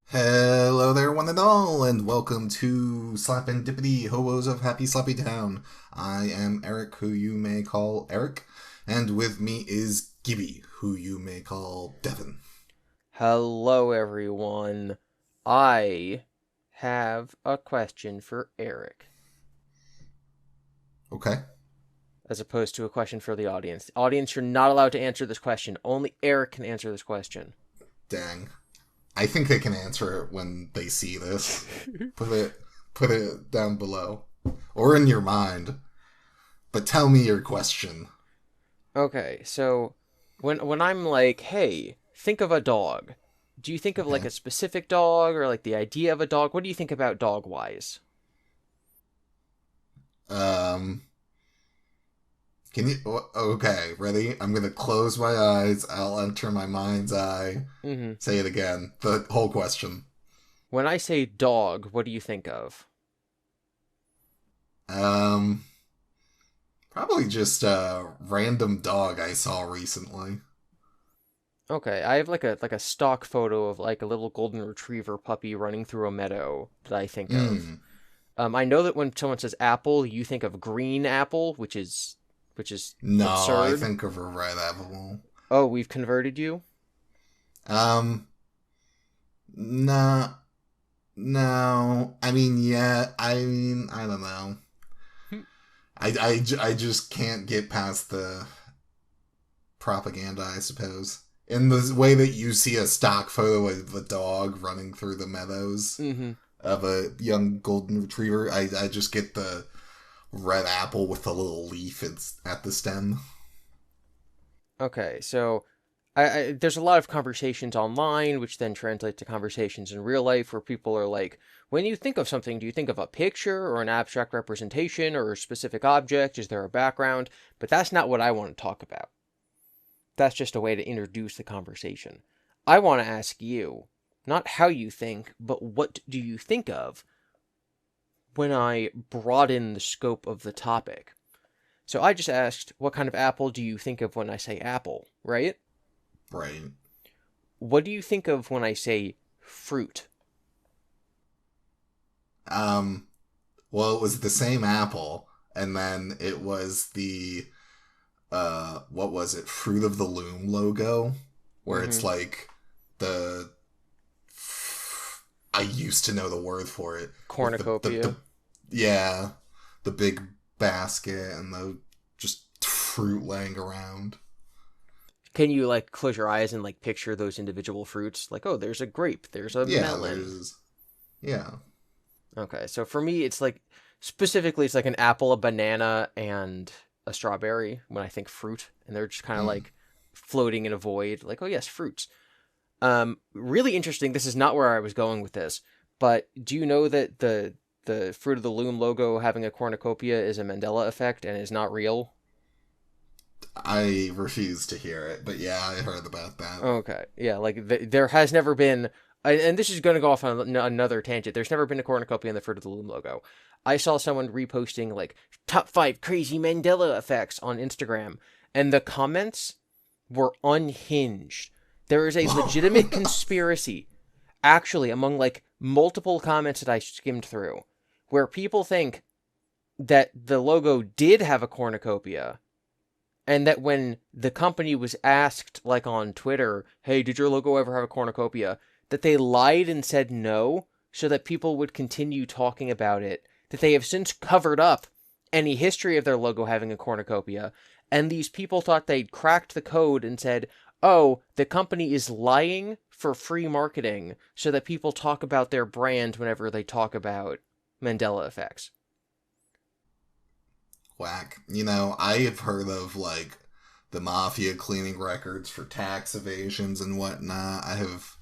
Hello there, one and all, and welcome to Slapendipity, Hobos of Happy Slappy Town. I am Eric, who you may call Eric, and with me is Gibby, who you may call Devon. Hello, everyone. I have a question for Eric, Okay. as opposed to a question for the audience. The audience, you're not allowed to answer this question. Only Eric can answer this question. Dang. I think they can answer it when they see this. Put it down below. Or in your mind. But tell me your question. Okay, so when I'm like, hey, think of a dog. Do you think of like Okay. a specific dog or like the idea of a dog? What do you think about dog wise? Um Can you? Okay, ready? I'm gonna close my eyes. I'll enter my mind's eye. Mm-hmm. Say it again. The whole question. When I say dog, what do you think of? Um, Probably just a random dog I saw recently. Okay, I have like a stock photo of like a little golden retriever puppy running through a meadow that I think of. Hmm. I know that when someone says apple, you think of green apple, which is No, I absurd. think of a red apple. Oh, we've converted you? Um, nah, no. I mean, yeah. I don't know. Hmm. I just can't get past the propaganda, I suppose. In the way that you see a stock photo of a dog running through the meadows Mm-hmm. of a young golden retriever, I just get the red apple with a little leaf at the stem. Okay, so there's a lot of conversations online, which then translate to conversations in real life, where people are like, when you think of something, do you think of a picture or an abstract representation or a specific object? Is there a background? But that's not what I want to talk about. That's just a way to introduce the conversation. I want to ask you, not how you think, but what do you think of when I broaden the scope of the topic? So I just asked, what kind of apple do you think of when I say apple, right? Right. What do you think of when I say fruit? Um, well, it was the same apple, and then it was the what was it? Fruit of the Loom logo, where Mm-hmm. it's like the I used to know the word for it with the Cornucopia. yeah, the big basket and the just fruit laying around. Can you like close your eyes and like picture those individual fruits? Like, oh, there's a grape, there's a Yeah, melon. there's yeah. Okay, so for me, it's like specifically, it's like an apple, a banana, and a strawberry when I think fruit, and they're just kind of Mm. like floating in a void. Like, oh yes, fruits. Really interesting. This is not where I was going with this, but do you know that the Fruit of the Loom logo having a cornucopia is a Mandela effect and is not real? I refuse to hear it, but yeah, I heard about that. Okay, yeah, like there has never been, and this is going to go off on another tangent. There's never been a cornucopia in the Fruit of the Loom logo. I saw someone reposting like top 5 crazy Mandela effects on Instagram, and the comments were unhinged. There is a legitimate conspiracy, actually, among like multiple comments that I skimmed through, where people think that the logo did have a cornucopia and that when the company was asked, like on Twitter, hey, did your logo ever have a cornucopia? That they lied and said no so that people would continue talking about it. That they have since covered up any history of their logo having a cornucopia. And these people thought they'd cracked the code and said, oh, the company is lying for free marketing so that people talk about their brand whenever they talk about Mandela effects. Whack. You know, I have heard of like the mafia cleaning records for tax evasions and whatnot. I have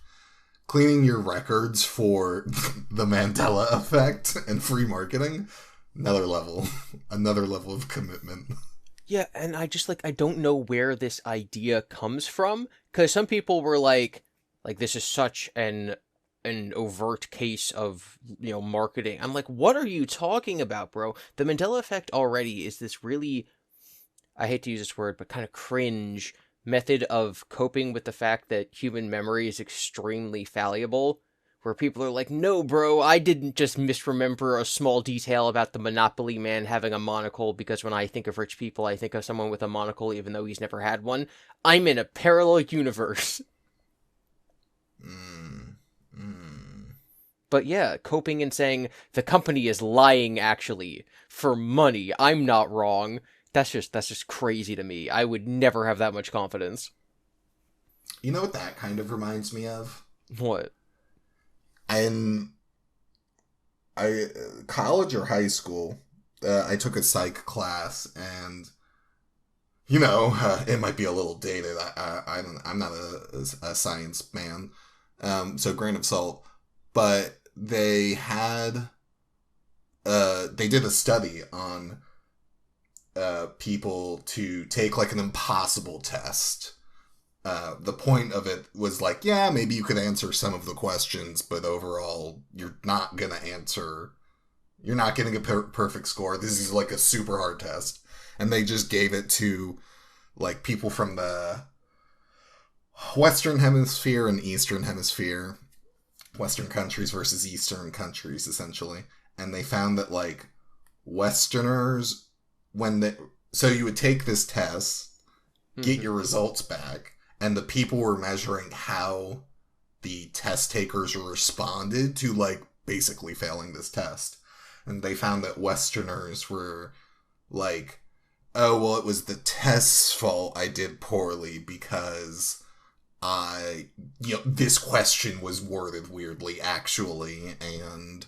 cleaning your records for the Mandela effect and free marketing. Another level, another level of commitment. Yeah, and I just like I don't know where this idea comes from because some people were like this is such an overt case of marketing. I'm like, what are you talking about, bro? The Mandela effect already is this really, I hate to use this word, but kind of cringe method of coping with the fact that human memory is extremely fallible, where people are like, no, bro, I didn't just misremember a small detail about the Monopoly man having a monocle, because when I think of rich people, I think of someone with a monocle, even though he's never had one. I'm in a parallel universe. But yeah, coping and saying, the company is lying, actually, for money. I'm not wrong. That's just crazy to me. I would never have that much confidence. You know what that kind of reminds me of? What? In college or high school, I took a psych class, and it might be a little dated. I'm not a science man, so grain of salt. But they did a study on people to take like an impossible test. The point of it was like, yeah, maybe you could answer some of the questions, but overall, you're not getting a perfect score. This is like a super hard test. And they just gave it to like people from the Western Hemisphere and Eastern Hemisphere. Western countries versus Eastern countries, essentially. And they found that like Westerners, so you would take this test, get your results back, and the people were measuring how the test takers responded to, like, basically failing this test. And they found that Westerners were like, oh, well, it was the test's fault I did poorly because this question was worded weirdly, actually, and,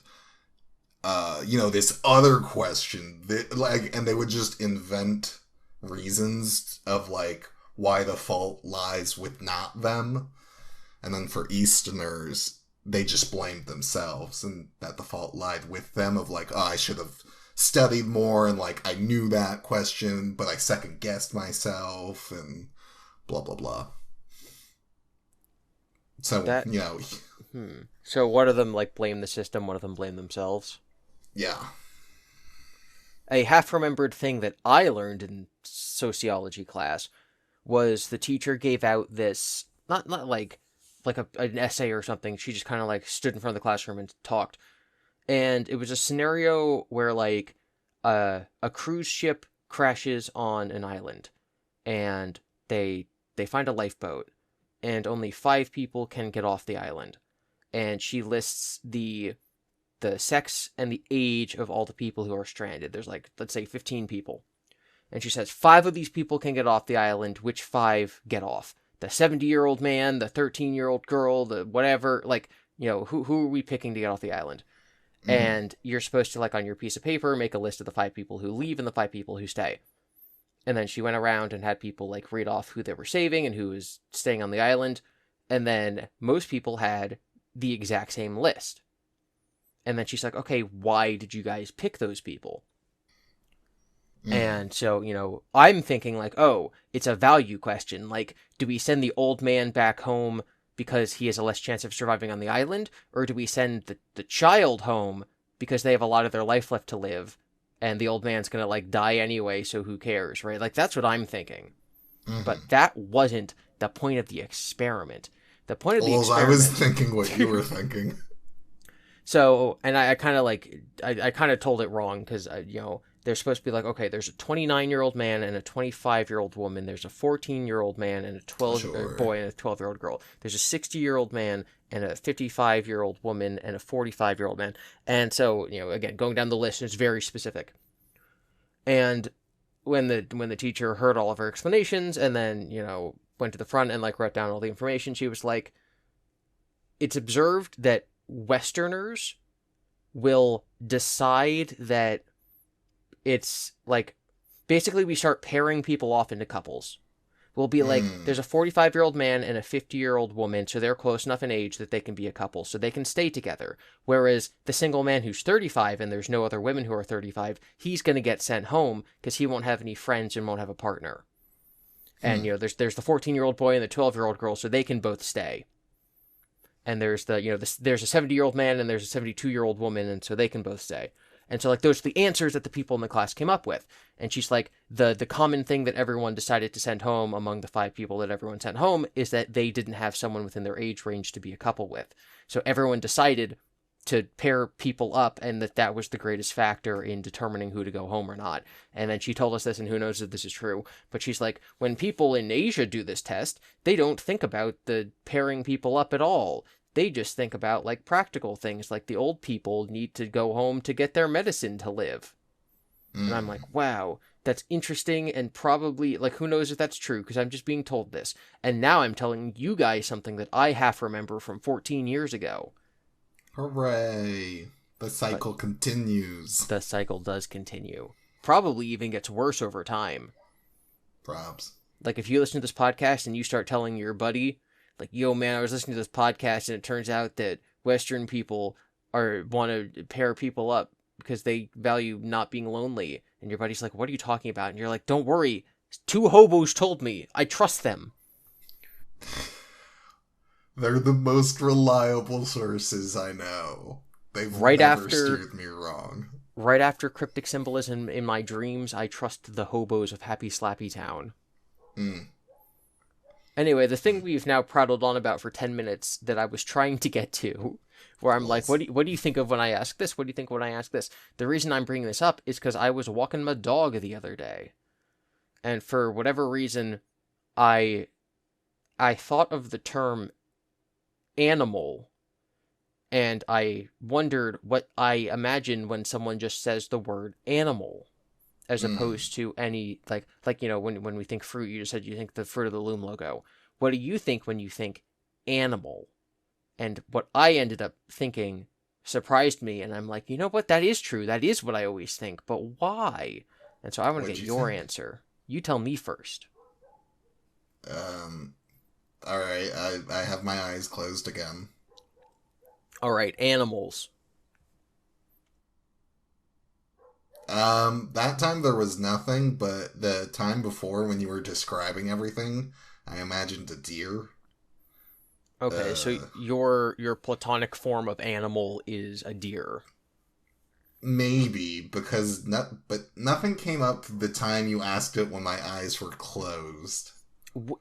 this other question, and they would just invent reasons of, like, why the fault lies with not them. And then for Easterners, they just blamed themselves and that the fault lied with them, of like, oh, I should have studied more, and like I knew that question, but I second guessed myself, and blah blah blah. So So one of them like blame the system, one of them blame themselves. Yeah. A half-remembered thing that I learned in sociology class was the teacher gave out this, not like an essay or something. She just kind of like stood in front of the classroom and talked. And it was a scenario where like a cruise ship crashes on an island, and they find a lifeboat, and only 5 people can get off the island. And she lists the sex and the age of all the people who are stranded. There's like, let's say 15 people. And she says 5 of these people can get off the island. Which 5 get off? The 70-year-old man, the 13-year-old girl, the whatever, like, who are we picking to get off the island? Mm-hmm. And you're supposed to, like, on your piece of paper, make a list of the 5 people who leave and the 5 people who stay. And then she went around and had people, like, read off who they were saving and who was staying on the island. And then most people had the exact same list. And then she's like, okay, why did you guys pick those people? And so, I'm thinking like, oh, it's a value question. Like, do we send the old man back home because he has a less chance of surviving on the island? Or do we send the child home because they have a lot of their life left to live and the old man's going to like die anyway, so who cares, right? Like, that's what I'm thinking. Mm-hmm. But that wasn't the point of the experiment. The point of the experiment... I was thinking what you were thinking. So, and I kind of like, I kind of told it wrong because, they're supposed to be like, okay, there's a 29-year-old man and a 25-year-old woman. There's a 14-year-old man and a 12 boy and a 12-year-old girl. There's a 60-year-old man and a 55-year-old woman and a 45-year-old man. And so, again, going down the list, it's very specific. And when the teacher heard all of her explanations and then, went to the front and like wrote down all the information, she was like, it's observed that Westerners will decide that it's like, basically we start pairing people off into couples. We'll be like, there's a 45-year-old man and a 50-year-old woman, so they're close enough in age that they can be a couple, so they can stay together. Whereas the single man who's 35 and there's no other women who are 35, he's going to get sent home because he won't have any friends and won't have a partner. And, there's the 14-year-old boy and the 12-year-old girl, so they can both stay. And there's there's a 70-year-old man and there's a 72-year-old woman, and so they can both stay. And so, like, those are the answers that the people in the class came up with. And she's like, the common thing that everyone decided to send home among the 5 people that everyone sent home is that they didn't have someone within their age range to be a couple with. So everyone decided to pair people up, and that was the greatest factor in determining who to go home or not. And then she told us this, and who knows if this is true, but she's like, when people in Asia do this test, they don't think about the pairing people up at all. They just think about, like, practical things, like the old people need to go home to get their medicine to live. And I'm like, wow, that's interesting, and probably, like, who knows if that's true, because I'm just being told this. And now I'm telling you guys something that I half remember from 14 years ago. Hooray! The cycle continues. The cycle does continue. Probably even gets worse over time. Props. Like, if you listen to this podcast and you start telling your buddy, like, yo, man, I was listening to this podcast and it turns out that Western people want to pair people up because they value not being lonely. And your buddy's like, what are you talking about? And you're like, don't worry. 2 hobos told me. I trust them. They're the most reliable sources I know. They've steered me wrong. Right after cryptic symbolism in my dreams, I trust the hobos of Happy Slappy Town. Anyway, the thing we've now prattled on about for 10 minutes that I was trying to get to, where I'm like, what do you think of when I ask this? What do you think when I ask this? The reason I'm bringing this up is because I was walking my dog the other day. And for whatever reason, I thought of the term animal, and I wondered what I imagine when someone just says the word animal, as opposed to any, like you know, when we think fruit, you just said you think the Fruit of the Loom logo. What do you think when you think animal? And what I ended up thinking surprised me, and I'm like, you know what, that is true, that is what I always think, but why? And so I want to get your answer. You tell me first. Alright, I have my eyes closed again. Alright, animals. That time there was nothing, but the time before when you were describing everything, I imagined a deer. Okay, so your platonic form of animal is a deer. Maybe, because nothing came up the time you asked it when my eyes were closed.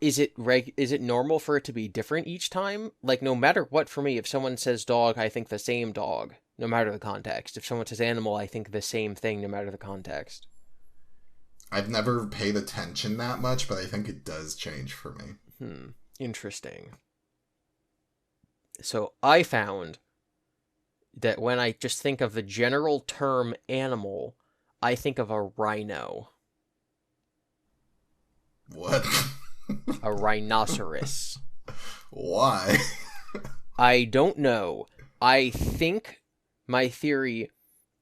Is it normal for it to be different each time? Like, no matter what, for me, if someone says dog, I think the same dog, no matter the context. If someone says animal, I think the same thing, no matter the context. I've never paid attention that much, but I think it does change for me. Interesting. So I found that when I just think of the general term animal, I think of a rhino. What? A rhinoceros. Why? I don't know. I think my theory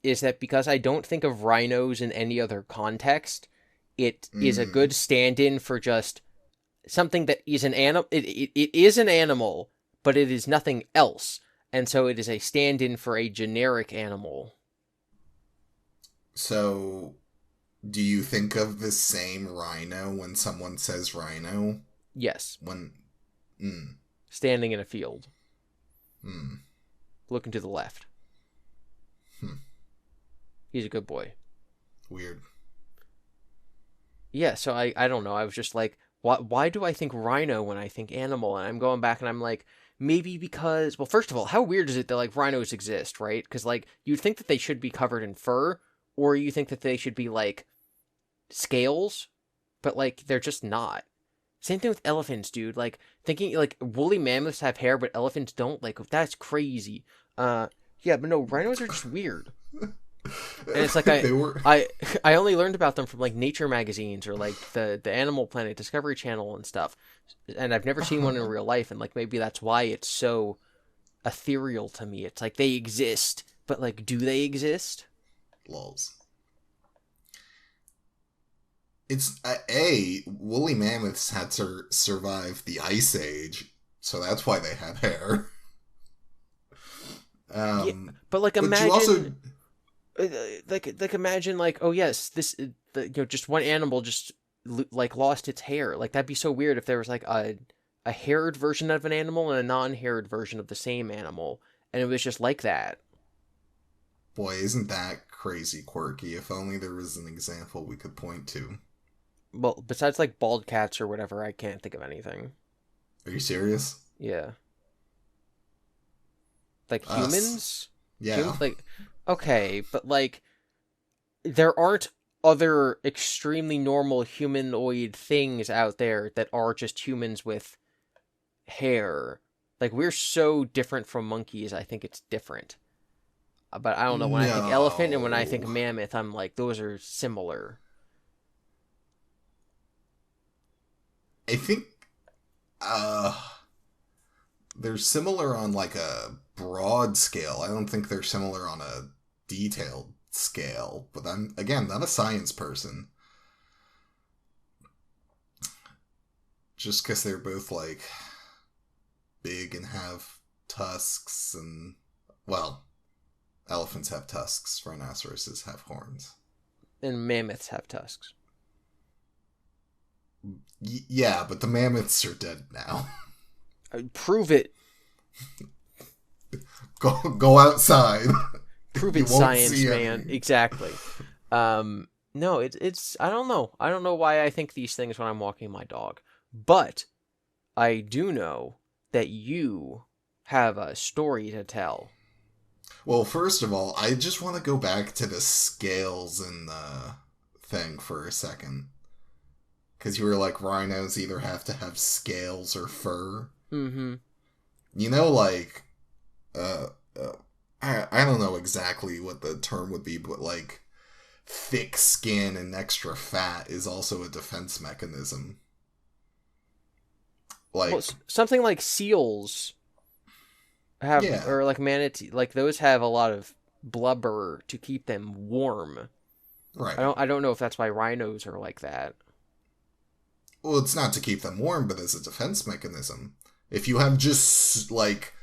is that because I don't think of rhinos in any other context, it is a good stand-in for just something that is an animal. It is an animal, but it is nothing else. And so it is a stand-in for a generic animal. So, do you think of the same rhino when someone says rhino? Yes. When... Standing in a field. Looking to the left. He's a good boy. Weird. Yeah, so I don't know. I was just like, why do I think rhino when I think animal? And I'm going back and I'm like, maybe because... Well, first of all, how weird is it that, like, rhinos exist, right? Because, like, you'd think that they should be covered in fur, or you think that they should be, like, scales, but, like, they're just not. Same thing with elephants, dude. Like, thinking, like, woolly mammoths have hair, but elephants don't. Like, that's crazy. Yeah, but no, rhinos are just weird. And it's like I only learned about them from, like, nature magazines or, like, the Animal Planet Discovery Channel and stuff. And I've never seen one in real life, and, like, maybe that's why it's so ethereal to me. It's like they exist, but, like, do they exist? Lols. It's, woolly mammoths had to survive the Ice Age, so that's why they have hair. Yeah, but, like, imagine... But you also... Like imagine, like, oh yes, this, just one animal just, like, lost its hair. Like, that'd be so weird if there was, like, a haired version of an animal and a non-haired version of the same animal, and it was just like that. Boy, isn't that crazy quirky. If only there was an example we could point to. Well, besides like bald cats or whatever, I can't think of anything. Are you serious? Yeah. Like Us. humans? Yeah. Like, okay, but like, there aren't other extremely normal humanoid things out there that are just humans with hair. Like, we're so different from monkeys, I think it's different. But I don't know, when I think elephant and when I think No. mammoth, I'm like, those are similar. I think they're similar on like a broad scale. I don't think they're similar on a detailed scale. But I'm, again, not a science person. Just because they're both like big and have tusks and, well, elephants have tusks, rhinoceroses have horns. And mammoths have tusks. Yeah, but the mammoths are dead now. Prove it. Go outside. Prove You it, won't science, see man. anything. Exactly. No, it's I don't know. I don't know why I think these things when I'm walking my dog. But I do know that you have a story to tell. Well, first of all, I just want to go back to the scales and the thing for a second. Because you were like, rhinos either have to have scales or fur. Mm-hmm. You know, like, I don't know exactly what the term would be, but like, thick skin and extra fat is also a defense mechanism. Like, Well, something like seals have, yeah, or like manatee, like those have a lot of blubber to keep them warm. right. I don't know if that's why rhinos are like that. Well, it's not to keep them warm, but as a defense mechanism. If you have just, like,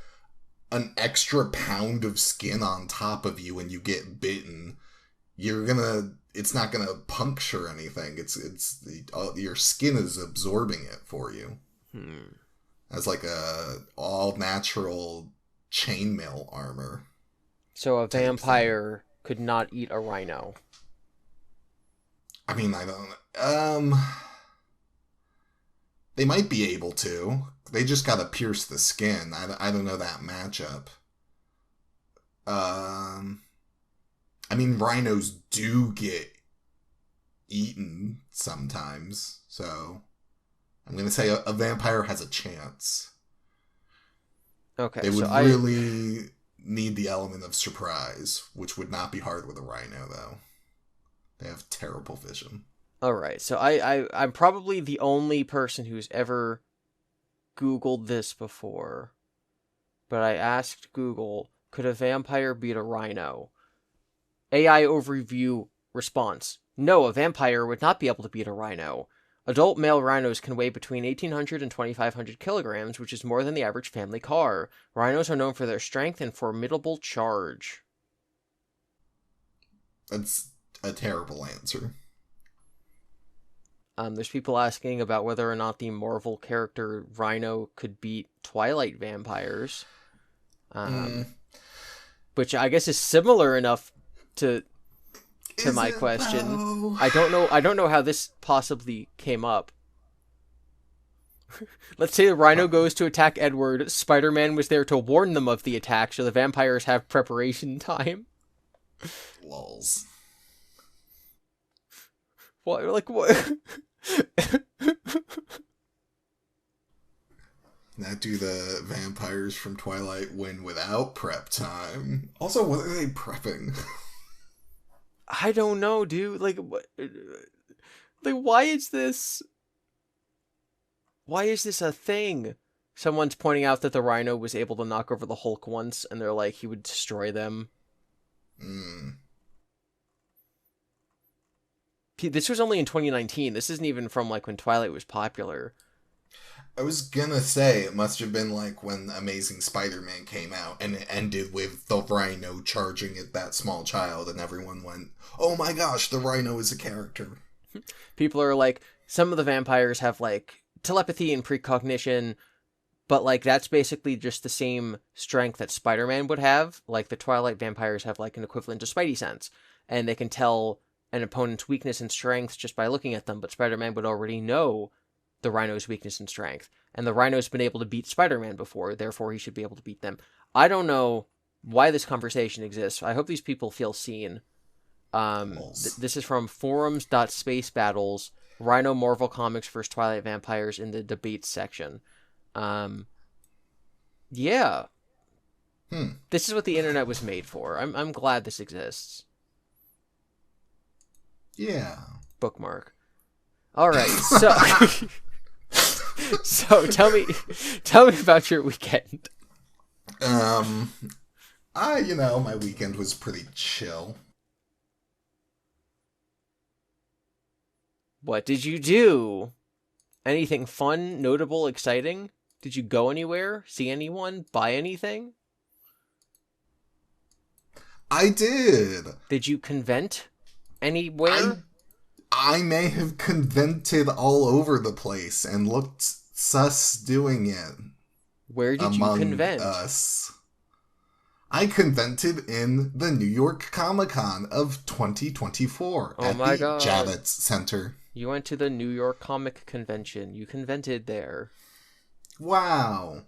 an extra pound of skin on top of you and you get bitten, it's not gonna puncture anything. Your skin is absorbing it for you. As like a all-natural chainmail armor. So a Type vampire could not eat a rhino. I mean, I don't... They might be able to. They just gotta pierce the skin. I don't know that matchup. I mean, rhinos do get eaten sometimes, so I'm gonna say a vampire has a chance. Okay, They would so really need the element of surprise, which would not be hard with a rhino, though. They have terrible vision. Alright, so I'm probably the only person who's ever Googled this before. But I asked Google, could a vampire beat a rhino? AI overview response. No, a vampire would not be able to beat a rhino. Adult male rhinos can weigh between 1,800 and 2,500 kilograms, which is more than the average family car. Rhinos are known for their strength and formidable charge. That's a terrible answer. There's people asking about whether or not the Marvel character Rhino could beat Twilight vampires, which I guess is similar enough to my question. Though? I don't know how this possibly came up. Let's say the Rhino goes to attack Edward. Spider-Man was there to warn them of the attack, so the vampires have preparation time. Lols. What? Like what? Now do the vampires from Twilight win without prep time? Also, what are they prepping? I don't know, dude. Like, what? Like, why is this? Why is this a thing? Someone's pointing out that the Rhino was able to knock over the Hulk once, and they're like, he would destroy them. This was only in 2019. This isn't even from, like, when Twilight was popular. I was gonna say, it must have been like when Amazing Spider-Man came out, and it ended with the Rhino charging at that small child, and everyone went, oh my gosh, the Rhino is a character. People are like, some of the vampires have, like, telepathy and precognition, but, like, that's basically just the same strength that Spider-Man would have. Like, the Twilight vampires have, like, an equivalent to Spidey sense. and they can tell an opponent's weakness and strength just by looking at them, but Spider-Man would already know the Rhino's weakness and strength. And the Rhino's been able to beat Spider-Man before, therefore he should be able to beat them. I don't know why this conversation exists. I hope these people feel seen. This is from forums.spacebattles, Rhino Marvel Comics vs. Twilight Vampires in the debates section. Yeah. This is what the internet was made for. I'm glad this exists. Yeah. Bookmark. All right. So so tell me about your weekend. My weekend was pretty chill. What did you do? Anything fun, notable, exciting? Did you go anywhere? See anyone? Buy anything? I did. Did you convent anywhere? I may have convented all over the place and looked sus doing it. Where did you convent? Us. I convented in the New York Comic-Con of 2024 at the Javits Center. You went to the New York Comic Convention. You convented there. Wow.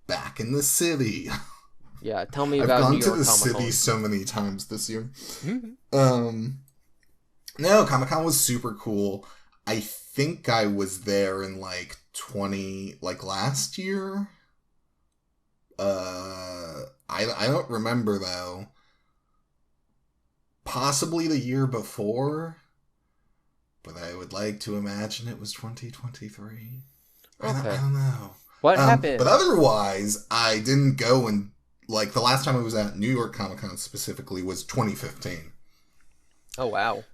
Back in the city. Yeah, tell me about New York Comic-Con. I've gone to the city so many times this year. No, Comic-Con was super cool. I think I was there in last year. I don't remember though. Possibly the year before. But I would like to imagine it was 2023. Okay. I don't know. What happened? But otherwise, I didn't go and, the last time I was at New York Comic Con specifically was 2015. Oh, wow.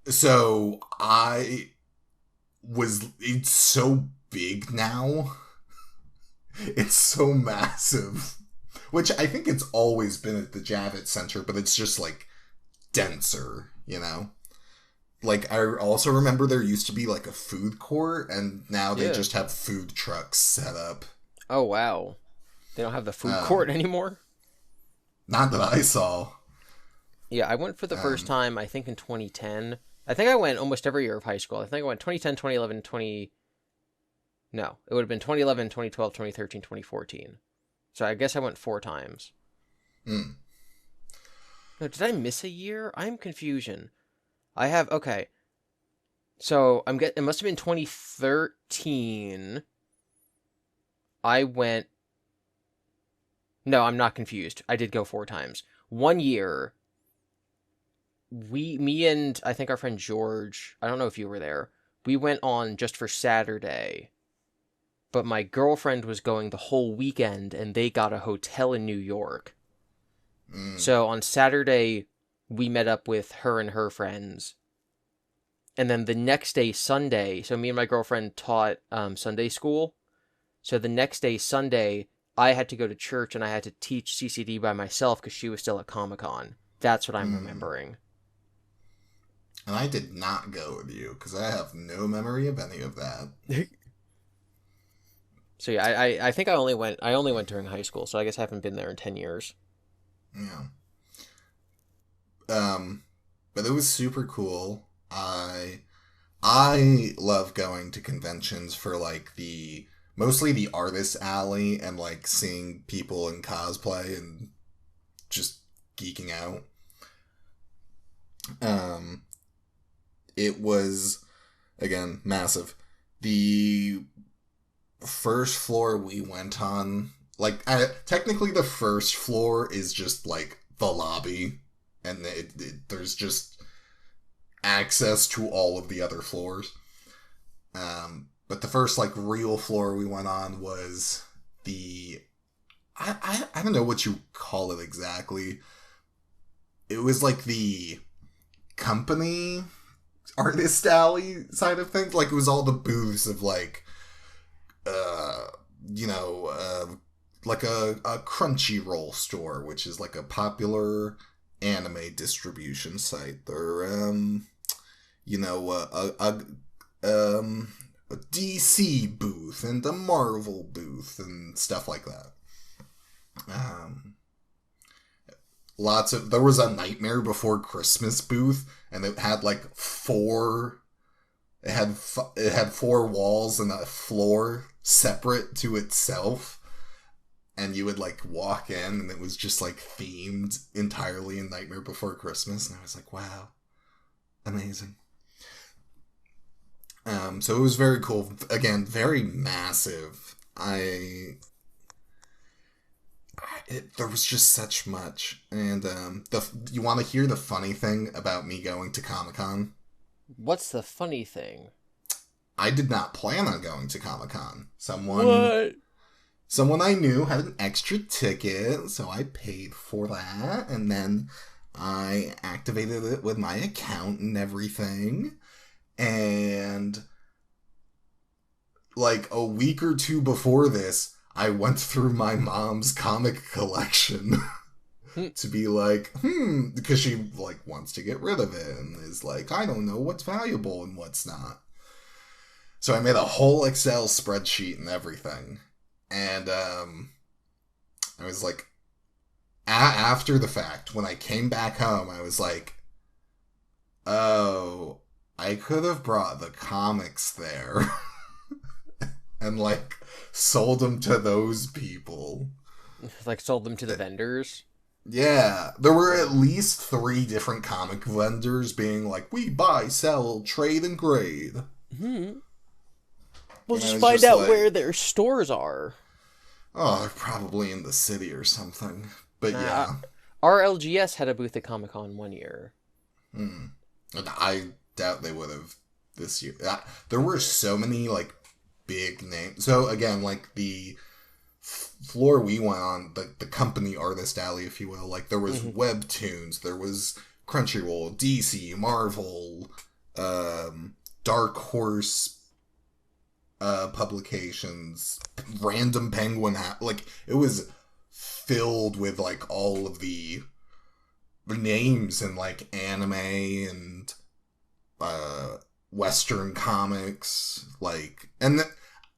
So, it's so big now. It's so massive. Which I think it's always been at the Javits Center, but it's just, denser, you know? I also remember there used to be, a food court, and now they just have food trucks set up. Oh, wow. They don't have the food court anymore? Not that I saw. Yeah, I went for the first time, I think, in 2010. I think I went almost every year of high school. I think I went 2010, 2011, No, it would have been 2011, 2012, 2013, 2014. So I guess I went 4 times. No, did I miss a year? I'm confusion. Okay. So it must have been 2013. No, I'm not confused. I did go 4 times. 1 year, me and I think our friend George, I don't know if you were there, we went on just for Saturday, but my girlfriend was going the whole weekend and they got a hotel in New York. So on Saturday, we met up with her and her friends. And then the next day, Sunday, so me and my girlfriend taught Sunday school. So the next day, Sunday, I had to go to church and I had to teach CCD by myself because she was still at Comic-Con. That's what I'm remembering. And I did not go with you because I have no memory of any of that. So yeah, I think I only went during high school, so I guess I haven't been there in 10 years. Yeah. But it was super cool. I love going to conventions for mostly the artist alley and seeing people in cosplay and just geeking out. It was, again, massive. The first floor we went on, technically the first floor is just the lobby, and there's just access to all of the other floors. But the first real floor we went on was I don't know what you call it exactly. It was the company artist alley side of things. It was all the booths of a Crunchyroll store, which is a popular anime distribution site, or a DC booth and a Marvel booth and stuff like that. there was a Nightmare Before Christmas booth, and it had like it had four walls and a floor separate to itself. And you would like walk in and it was just like themed entirely in Nightmare Before Christmas. And I was like, wow, amazing. So it was very cool. Again, very massive. There was just such much. And you want to hear the funny thing about me going to Comic-Con? What's the funny thing? I did not plan on going to Comic-Con. Someone I knew had an extra ticket, so I paid for that, and then I activated it with my account and everything, and like a week or two before this, I went through my mom's comic collection to be like, because she like wants to get rid of it, and is like, I don't know what's valuable and what's not. So I made a whole Excel spreadsheet and everything. And I was like, after the fact, when I came back home, I was like, oh, I could have brought the comics there and like sold them to those people. Like sold them to the vendors? Yeah, there were at least 3 different comic vendors being like, we buy, sell, trade, and grade. Mm-hmm. We'll just find out where their stores are. Oh, they're probably in the city or something. But yeah. Our LGS had a booth at Comic-Con one year. And I doubt they would have this year. There were so many, like, big names. So, again, like, the floor we went on, the company artist alley, if you will, like, there was Webtoons, there was Crunchyroll, DC, Marvel, Dark Horse publications, Random Penguin, like, it was filled with, like, all of the names in, like, anime and Western comics, like, and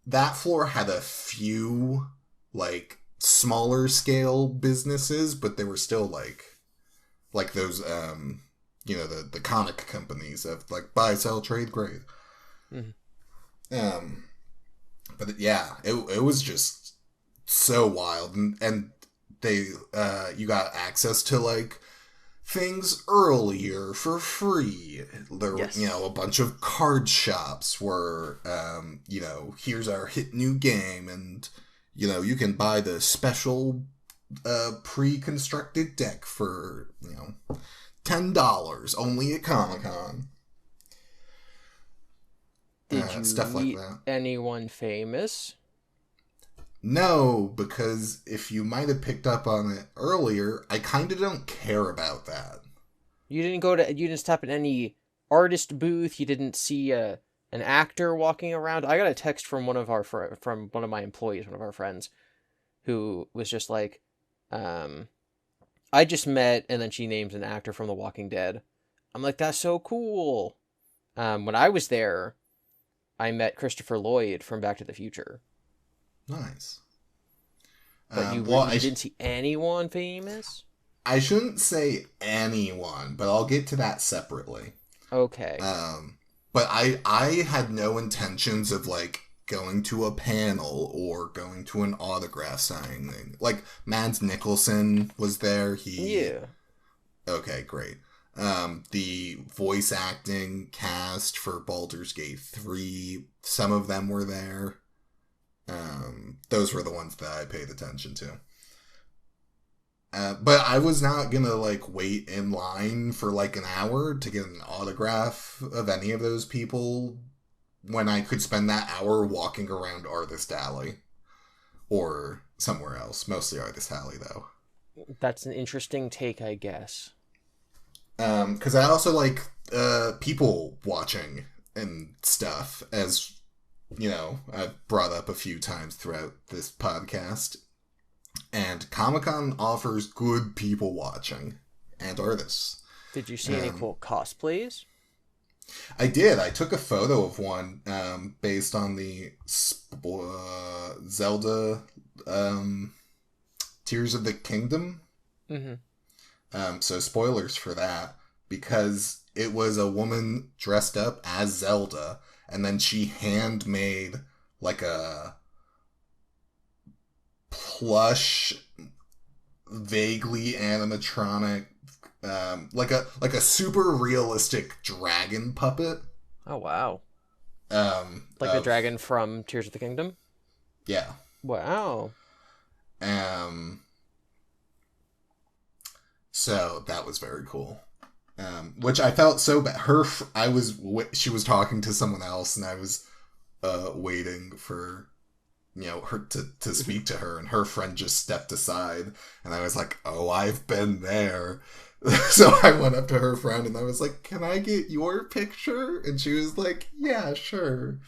that floor had a few, like, smaller scale businesses, but they were still, like those, you know, the comic companies of, like, buy, sell, trade, grade. But yeah, it was just so wild, and they you got access to like things earlier for free. There were, you know, a bunch of card shops where you know, here's our hit new game, and you know, you can buy the special pre-constructed deck for, you know, $10 only at Comic-Con. Did you stuff meet like that. anyone famous? No, because if you might have picked up on it earlier, I kind of don't care about that. You didn't stop at any artist booth. You didn't see an actor walking around. I got a text from one of my employees, one of our friends, who was just like, I just met, and then she names an actor from The Walking Dead. I'm like, that's so cool. When I was there, I met Christopher Lloyd from Back to the Future. Nice. But you didn't see anyone famous? I shouldn't say anyone, but I'll get to that separately. Okay. But I had no intentions of, like, going to a panel or going to an autograph signing. Like, Mads Mikkelsen was there. Yeah. Okay, great. The voice acting cast for Baldur's Gate 3, some of them were there. Those were the ones that I paid attention to. But I was not gonna, like, wait in line for, like, an hour to get an autograph of any of those people when I could spend that hour walking around Artist Alley. Or somewhere else. Mostly Artist Alley, though. That's an interesting take, I guess. Because I also like people watching and stuff, as, you know, I've brought up a few times throughout this podcast. And Comic-Con offers good people watching and artists. Did you see any cool cosplays? I did. I took a photo of one based on the Zelda Tears of the Kingdom. So spoilers for that, because it was a woman dressed up as Zelda, and then she handmade like a plush, vaguely animatronic, like a super realistic dragon puppet. Oh wow! Like the Of, dragon from Tears of the Kingdom. yeah. Wow. So that was very cool. Which I felt so bad. She was talking to someone else, and I was waiting for, her to speak to her, and her friend just stepped aside, and I was like, oh, I've been there. So I went up to her friend, and I was like, can I get your picture? And she was like, yeah, sure.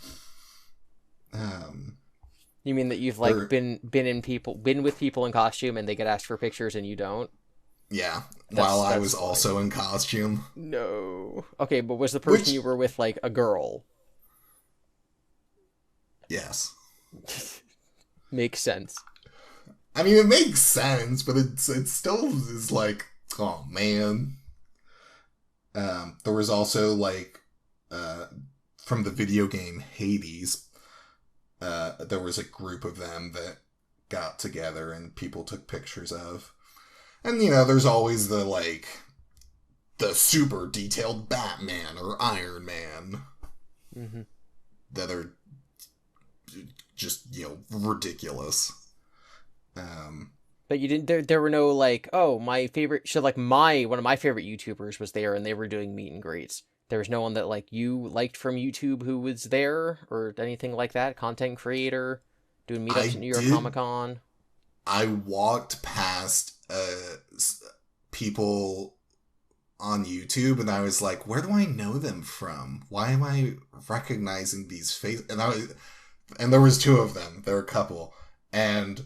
You mean that you've like been with people in costume, and they get asked for pictures, and you don't? Yeah, while I was also in costume. No. Okay, but was the person you were with like a girl? Yes. Makes sense. I mean, it makes sense, but it still is like, oh man. There was also like, from the video game Hades, there was a group of them that got together and people took pictures of. And, there's always the super detailed Batman or Iron Man that are just, ridiculous. But you didn't, there were no like, oh, my favorite, so like one of my favorite YouTubers was there and they were doing meet and greets. There was no one that like you liked from YouTube who was there or anything like that? Content creator doing meetups at New York Comic Con? I walked past people on YouTube, and I was like, where do I know them from? Why am I recognizing these faces? And there was two of them. There were a couple, and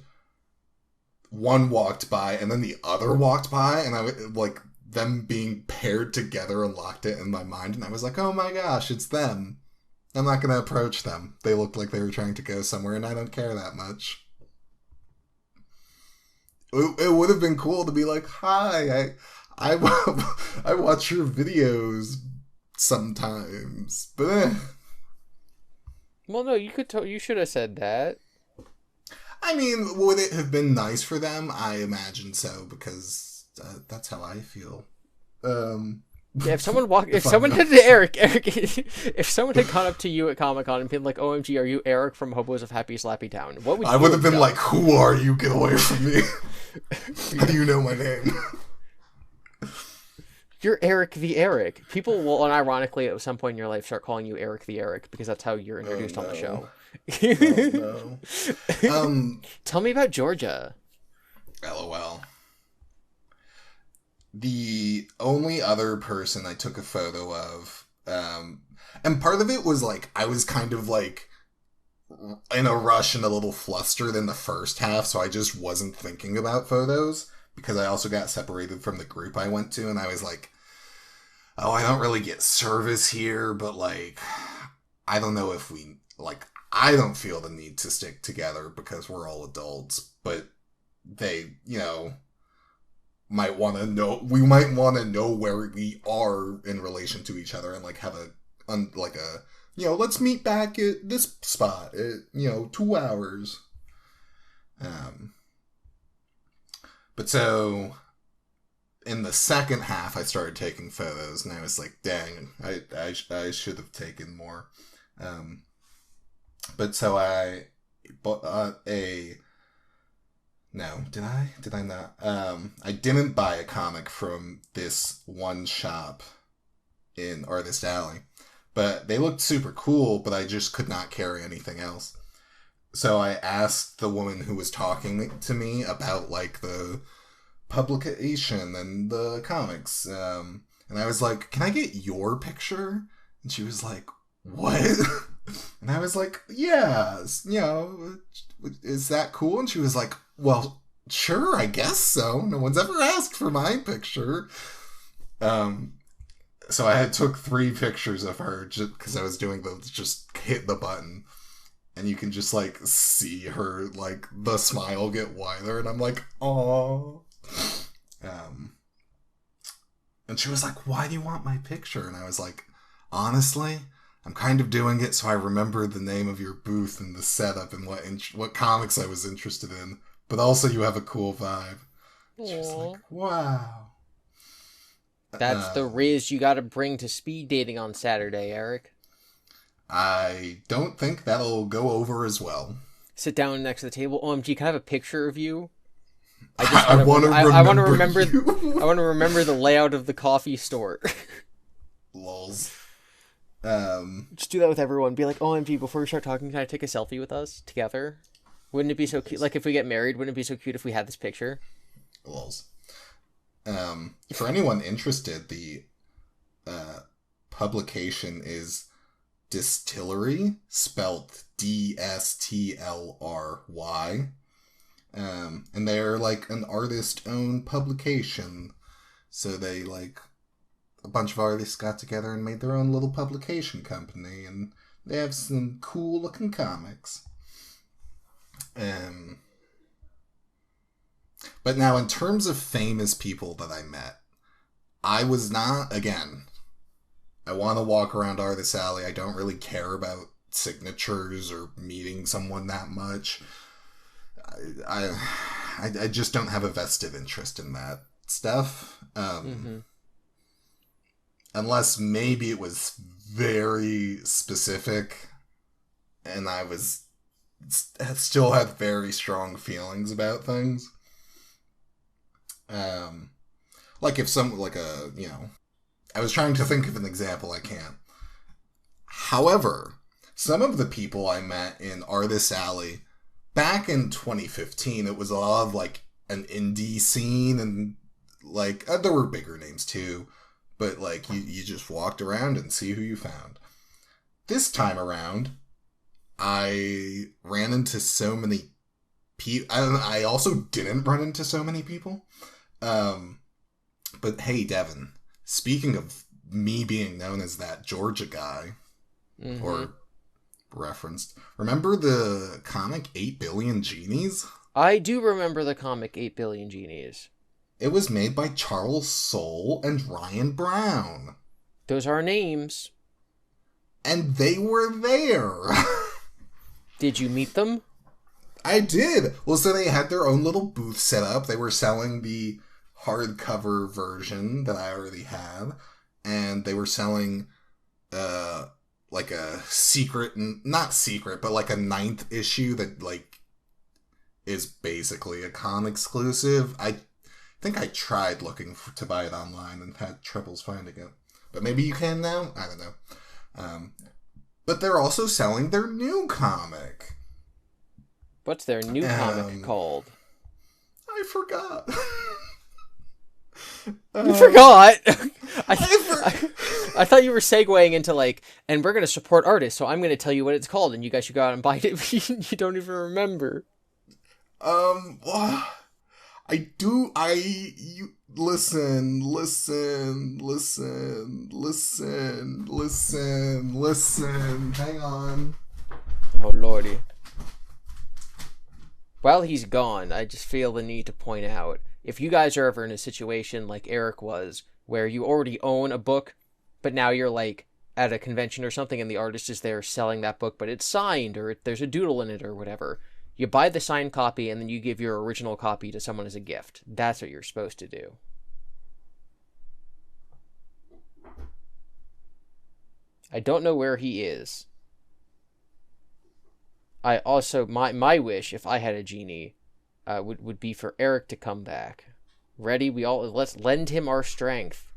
one walked by, and then the other walked by, and I like them being paired together unlocked it in my mind, and I was like, oh my gosh, it's them. I'm not gonna approach them. They looked like they were trying to go somewhere, and I don't care that much. It would have been cool to be like, hi, I watch your videos sometimes, but Well, no, you should have said that. I mean, would it have been nice for them? I imagine so, because that's how I feel. Yeah, if someone if someone had gone up to you at Comic-Con and been like, OMG, are you Eric from Hobos of Happy Slappy Town? What would you I would have been like, who are you? Get away from me. How do you know my name? You're Eric the Eric. People will unironically at some point in your life start calling you Eric the Eric because that's how you're introduced on the show. Oh, no. Tell me about Georgia. LOL. The only other person I took a photo of, and part of it was like, I was kind of like in a rush and a little flustered in the first half, so I just wasn't thinking about photos, because I also got separated from the group I went to, and I was like, oh, I don't really get service here, but like, I don't know if I don't feel the need to stick together because we're all adults, but they, might want to know, we might want to know where we are in relation to each other and like have let's meet back at this spot at 2 hours. But so in the second half I started taking photos, and I was like, dang, I should have taken more. But so I bought no, did I not? I didn't buy a comic from this one shop in Artist Alley, but they looked super cool, but I just could not carry anything else. So I asked the woman who was talking to me about like the publication and the comics, and I was like, can I get your picture? And she was like, what? And I was like, yeah, is that cool? And she was like, well, sure, I guess so. No one's ever asked for my picture. So I took 3 pictures of her just because I was doing just hit the button. And you can just like see her, like the smile get wider. And I'm like, aww. And she was like, why do you want my picture? And I was like, honestly, I'm kind of doing it so I remember the name of your booth and the setup and what comics I was interested in. But also you have a cool vibe. She was like, wow. That's the riz you gotta bring to speed dating on Saturday, Eric. I don't think that'll go over as well. Sit down next to the table. OMG, can I have a picture of you? I want to remember you. I want to remember the layout of the coffee store. Lols. Just do that with everyone. Be like, OMG, before we start talking, can I take a selfie with us together? Wouldn't it be so cute? Like, if we get married, wouldn't it be so cute if we had this picture? Lols. For anyone interested, the publication is Distillery, spelt Dstlery. And they're like an artist-owned publication. So they like a bunch of artists got together and made their own little publication company, and they have some cool looking comics. But now in terms of famous people that I met, I was not, again, I want to walk around Artist Alley. I don't really care about signatures or meeting someone that much. I just don't have a vested interest in that stuff. Unless maybe it was very specific and I still had very strong feelings about things. Like if I was trying to think of an example, I can't. However, some of the people I met in Artist Alley back in 2015, it was a lot of like an indie scene, and like there were bigger names too, but like you just walked around and see who you found. This time around, I ran into so many people. I also didn't run into so many people. But hey, Devon, speaking of me being known as that Georgia guy, or referenced, remember the comic 8 Billion Genies? I do remember the comic 8 Billion Genies. It was made by Charles Soule and Ryan Brown. Those are names. And they were there. Did you meet them? I did. Well, so they had their own little booth set up. They were selling the hardcover version that I already had. And they were selling, like a secret, not secret, but like a 9th issue that, like, is basically a con exclusive. I think I tried looking to buy it online and had troubles finding it. But maybe you can now? I don't know. But they're also selling their new comic. What's their new comic called? I forgot. You forgot? I thought you were segueing into like, and we're going to support artists, so I'm going to tell you what it's called, and you guys should go out and buy it. You don't even remember. Listen. Hang on. Oh, lordy. While he's gone, I just feel the need to point out, if you guys are ever in a situation like Eric was, where you already own a book, but now you're like at a convention or something and the artist is there selling that book, but it's signed or there's a doodle in it or whatever, you buy the signed copy and then you give your original copy to someone as a gift. That's what you're supposed to do. I don't know where he is. I also, my wish, if I had a genie, would be for Eric to come back. Ready? Let's lend him our strength.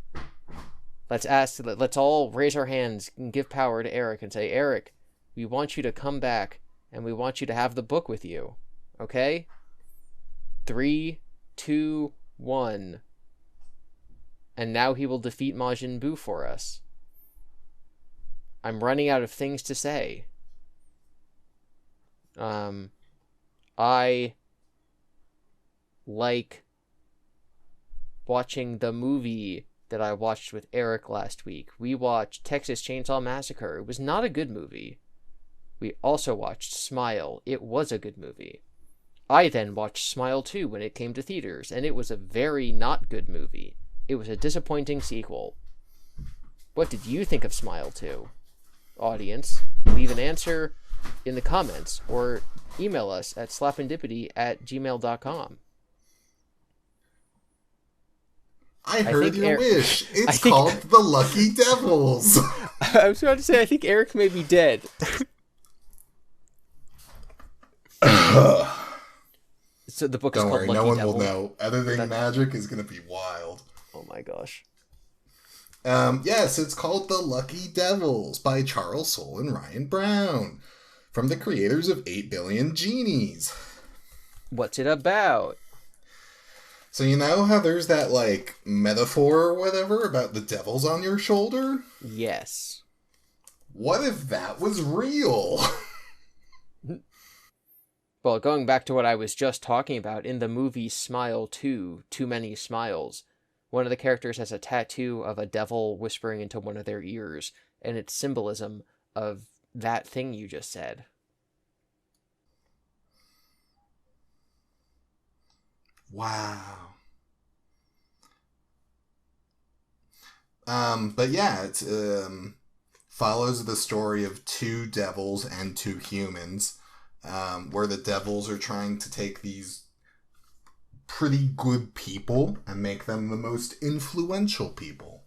Let's all raise our hands and give power to Eric and say, Eric, we want you to come back and we want you to have the book with you. Okay? 3, 2, 1. And now he will defeat Majin Buu for us. I'm running out of things to say. I like watching the movie that I watched with Eric last week. We watched Texas Chainsaw Massacre. It was not a good movie. We also watched Smile. It was a good movie. I then watched Smile 2 when it came to theaters, and it was a very not good movie. It was a disappointing sequel. What did you think of Smile 2? Audience, leave an answer in the comments or email us at slapendipity@gmail.com. I heard your wish. It's called The Lucky Devils. I was about to say, I think Eric may be dead. So the book is called Lucky Devil. Don't worry, no one will know. Editing magic is going to be wild. Oh my gosh. Yes, it's called The Lucky Devils by Charles Soule and Ryan Brown, from the creators of 8 Billion Genies. What's it about? So you know how there's that, like, metaphor or whatever about the devils on your shoulder? Yes. What if that was real? Well, going back to what I was just talking about, in the movie Smile 2, Too Many Smiles, one of the characters has a tattoo of a devil whispering into one of their ears, and it's symbolism of that thing you just said. Wow. But yeah, it follows the story of 2 devils and 2 humans, where the devils are trying to take these pretty good people and make them the most influential people.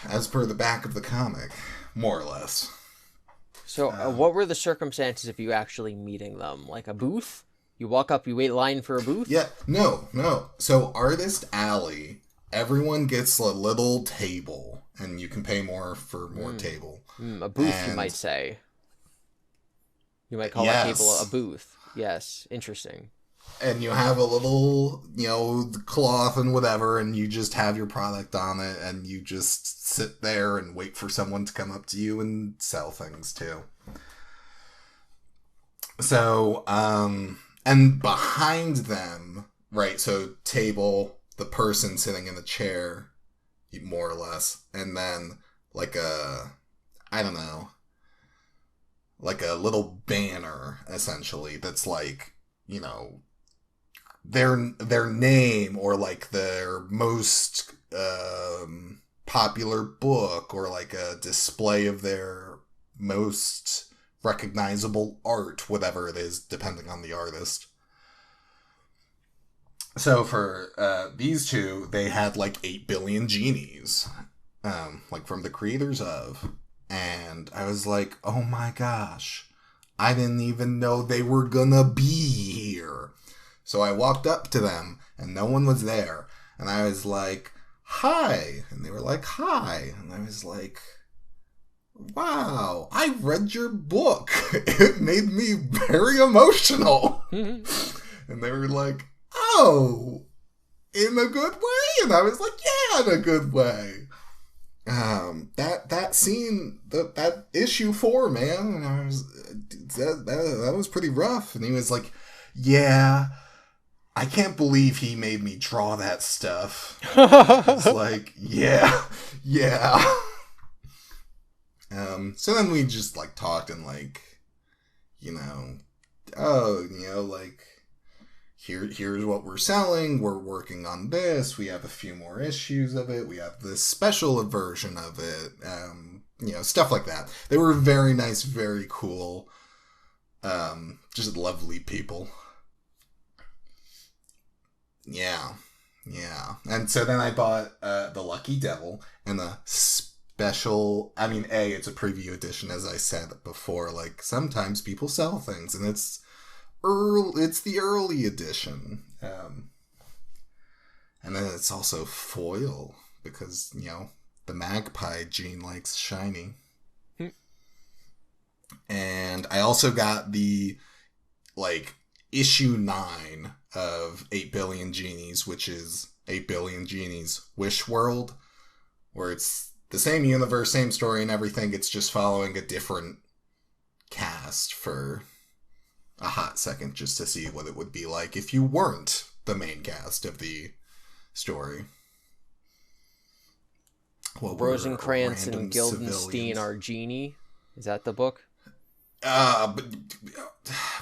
As per the back of the comic, more or less. So, what were the circumstances of you actually meeting them? Like a booth? You walk up, you wait line for a booth? Yeah, no. So, Artist Alley, everyone gets a little table, and you can pay more for more table. A booth, you might say. You might call that table a booth. Yes, interesting. And you have a little, cloth and whatever, and you just have your product on it, and you just sit there and wait for someone to come up to you and sell things too. So, and behind them, right, so table, the person sitting in the chair, more or less, and then like a little banner, essentially, that's like, their name, or like their most popular book, or like a display of their most recognizable art, whatever it is, depending on the artist. So for these 2, they had like 8 billion genies, like from the creators of, and I was like, oh my gosh, I didn't even know they were gonna be here. So I walked up to them, and no one was there. And I was like, hi. And they were like, hi. And I was like, wow, I read your book. It made me very emotional. And they were like, oh, in a good way? And I was like, yeah, in a good way. That scene, that issue 4, man, and I was, that was pretty rough. And he was like, yeah, I can't believe he made me draw that stuff. It's like, yeah. So then we just like talked and like, like, here's what we're selling. We're working on this. We have a few more issues of it. We have this special version of it. Stuff like that. They were very nice, very cool. Just lovely people. Yeah. And so then I bought The Lucky Devil and the special, it's a preview edition, as I said before. Like, sometimes people sell things, and it's the early edition. And then it's also foil, because, the magpie gene likes shiny. And I also got the, like, issue 9 of 8 Billion Genies, which is 8 Billion Genies Wish World, where it's the same universe, same story and everything. It's just following a different cast for a hot second, just to see what it would be like if you weren't the main cast of the story. Well, Rosencrantz and Guildenstern are genie. Is that the book? But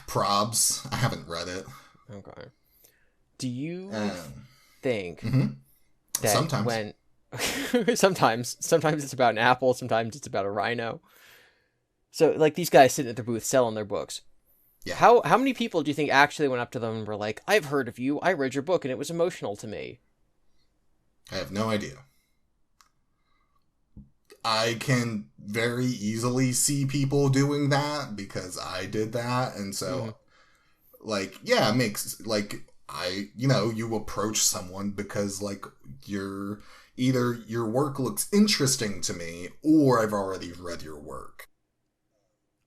Probs. I haven't read it. Okay. Do you think Mm-hmm. that Sometimes. when sometimes it's about an apple, sometimes it's about a rhino. So like these guys sitting at their booth selling their books. Yeah. How many people do you think actually went up to them and were like, "I've heard of you. I read your book and it was emotional to me." I have no idea. I can very easily see people doing that because I did that, and so like, yeah, it makes like you approach someone because like either your work looks interesting to me or I've already read your work.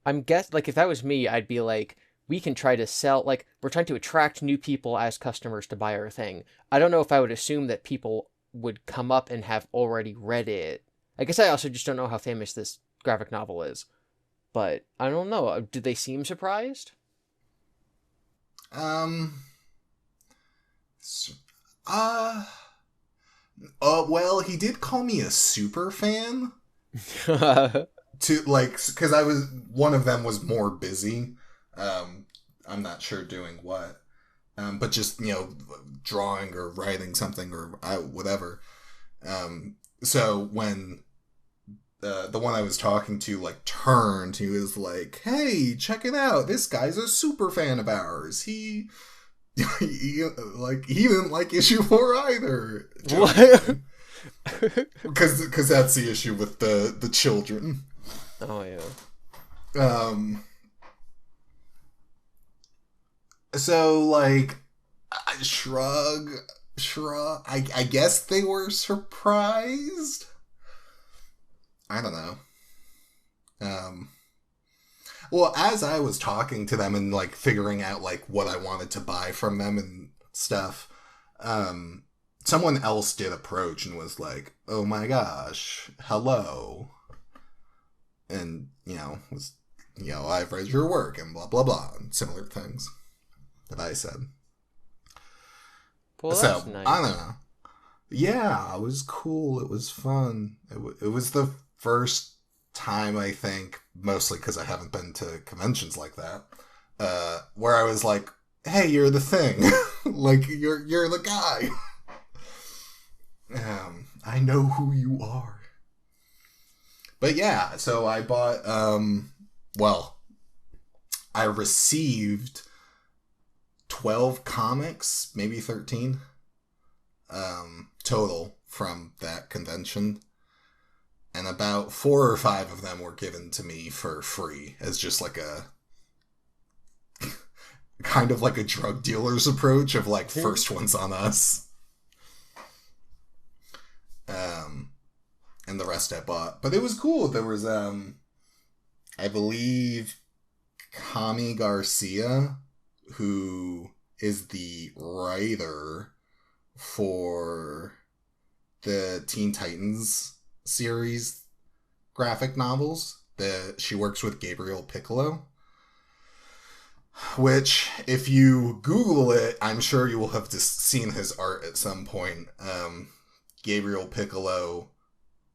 Like if that was me, I'd be like, we can try to sell, like we're trying to attract new people as customers to buy our thing. I don't know if I would assume that people would come up and have already read it. I guess I also just don't know how famous this graphic novel is. But I don't know. Did they seem surprised? Um. Uh. Well, he did call me a super fan. To like, because one of them was more busy. I'm not sure doing what. But just drawing or writing something or whatever. So when the one I was talking to like turned, he was like, "Hey, check it out! This guy's a super fan of ours. He he didn't like issue 4 either." What? Because that's the issue with the children. Oh yeah. So like, I shrug. I guess they were surprised. I don't know. Well, as I was talking to them and like figuring out like what I wanted to buy from them and stuff, someone else did approach and was like, "Oh my gosh, hello," and I've read your work and blah blah blah and similar things that I said. Well, So that's nice. I don't know. Yeah, it was cool. It was fun. It was the first time, I think, mostly because I haven't been to conventions like that, where I was like, "Hey, you're the thing. Like you're the guy. I know who you are." But yeah, so I bought. I received 12 comics, maybe 13, total from that convention. And about 4 or 5 of them were given to me for free as just like a kind of like a drug dealer's approach of like, first one's on us. And the rest I bought. But it was cool. There was, I believe, Kami Garcia, who is the writer for the Teen Titans series graphic novels. She works with Gabriel Piccolo, which, if you Google it, I'm sure you will have just seen his art at some point. Gabriel Piccolo